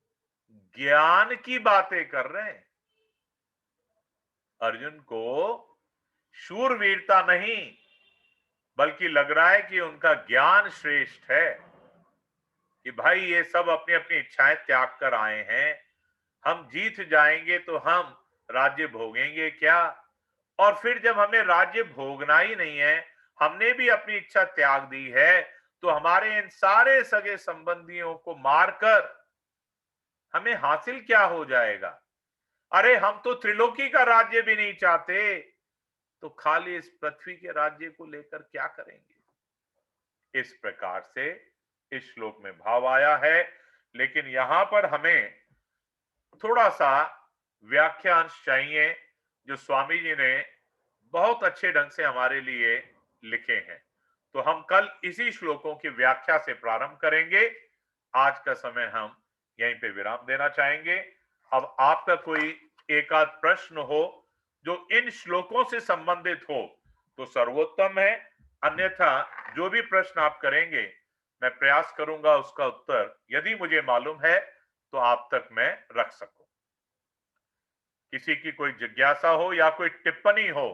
ज्ञान की बातें कर रहे हैं। अर्जुन को शूरवीरता नहीं, बल्कि लग रहा है कि उनका ज्ञान श्रेष्ठ है, कि भाई ये सब अपनी अपनी इच्छाएं त्याग कर आए हैं, हम जीत जाएंगे तो हम राज्य भोगेंगे क्या, और फिर जब हमें राज्य भोगना ही नहीं है, हमने भी अपनी इच्छा त्याग दी है, तो हमारे इन सारे सगे संबंधियों को मारकर हमें हासिल क्या हो जाएगा। अरे हम तो त्रिलोकी का राज्य भी नहीं चाहते, तो खाली इस पृथ्वी के राज्य को लेकर क्या करेंगे। इस प्रकार से इस श्लोक में भाव आया है, लेकिन यहां पर हमें थोड़ा सा व्याख्यांश चाहिए, जो स्वामी जी ने बहुत अच्छे ढंग से हमारे लिए लिखे हैं। तो हम कल इसी श्लोकों की व्याख्या से प्रारंभ करेंगे। आज का समय हम यहीं पे विराम देना चाहेंगे। अब आपका कोई एक आध प्रश्न हो जो इन श्लोकों से संबंधित हो तो सर्वोत्तम है, अन्यथा जो भी प्रश्न आप करेंगे मैं प्रयास करूंगा उसका उत्तर यदि मुझे मालूम है तो आप तक मैं रख सकूं। किसी की कोई जिज्ञासा हो या कोई टिप्पणी हो,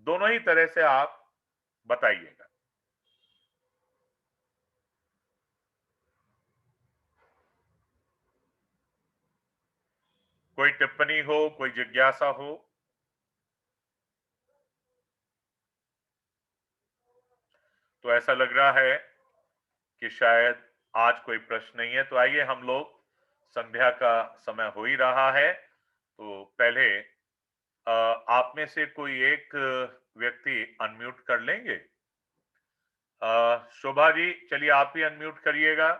दोनों ही तरह से आप बताइएगा। कोई टिप्पणी हो, कोई जिज्ञासा हो। तो ऐसा लग रहा है कि शायद आज कोई प्रश्न नहीं है, तो आइए हम लोग, संध्या का समय हो ही रहा है, तो पहले आप में से कोई एक व्यक्ति अनम्यूट कर लेंगे। शोभा जी, चलिए आप भी अनम्यूट करिएगा।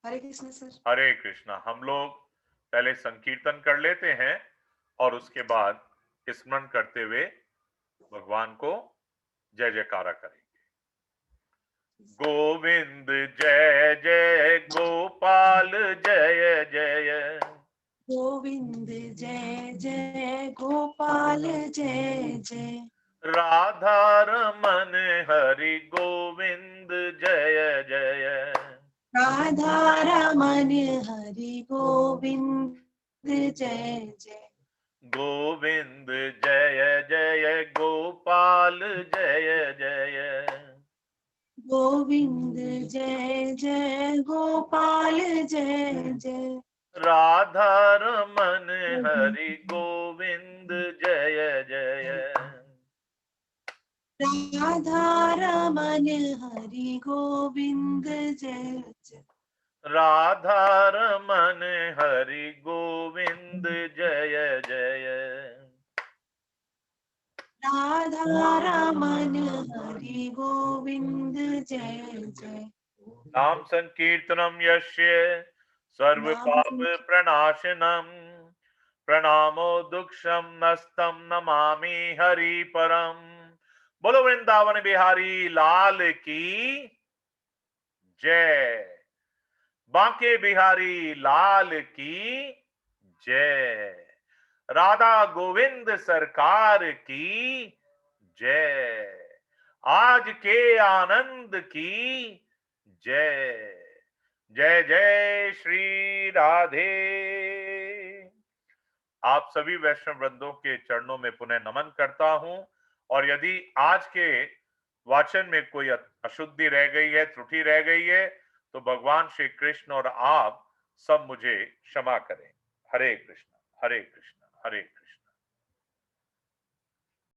हरे कृष्ण सर। हरे कृष्णा। हम लोग पहले संकीर्तन कर लेते हैं और उसके बाद स्मरण करते हुए भगवान को जय जयकारा करेंगे। गोविंद जय जय गोपाल जय जय, गोविंद जय जय गोपाल जय जय, राधा रमन हरि गोविंद जय जय, राधा रमन हरि गोविंद जय जय गोविंद जय जय गोपाल जय जय गोविंद जय जय गोपाल जय जय राधा रमन हरि गोविंद जय जय राधा रमन हरि गोविंद जय जय राधा रमन हरि गोविंद जय जय राधा रमन हरि गोविंद जय जय नाम संकीर्तनम यस्य सर्व नाम पाप प्रणाशनम प्रणामो दुक्षम नस्तम नमामि हरि परम। बोलो वृंदावन बिहारी लाल की जय, बांके बिहारी लाल की जय, राधा गोविंद सरकार की जय, आज के आनंद की जय। जय जय श्री राधे। आप सभी वैष्णव वृंदों के चरणों में पुनः नमन करता हूं, और यदि आज के वाचन में कोई अशुद्धि रह गई है, त्रुटि रह गई है, तो भगवान श्री कृष्ण और आप सब मुझे क्षमा करें। हरे कृष्ण हरे कृष्ण हरे कृष्ण।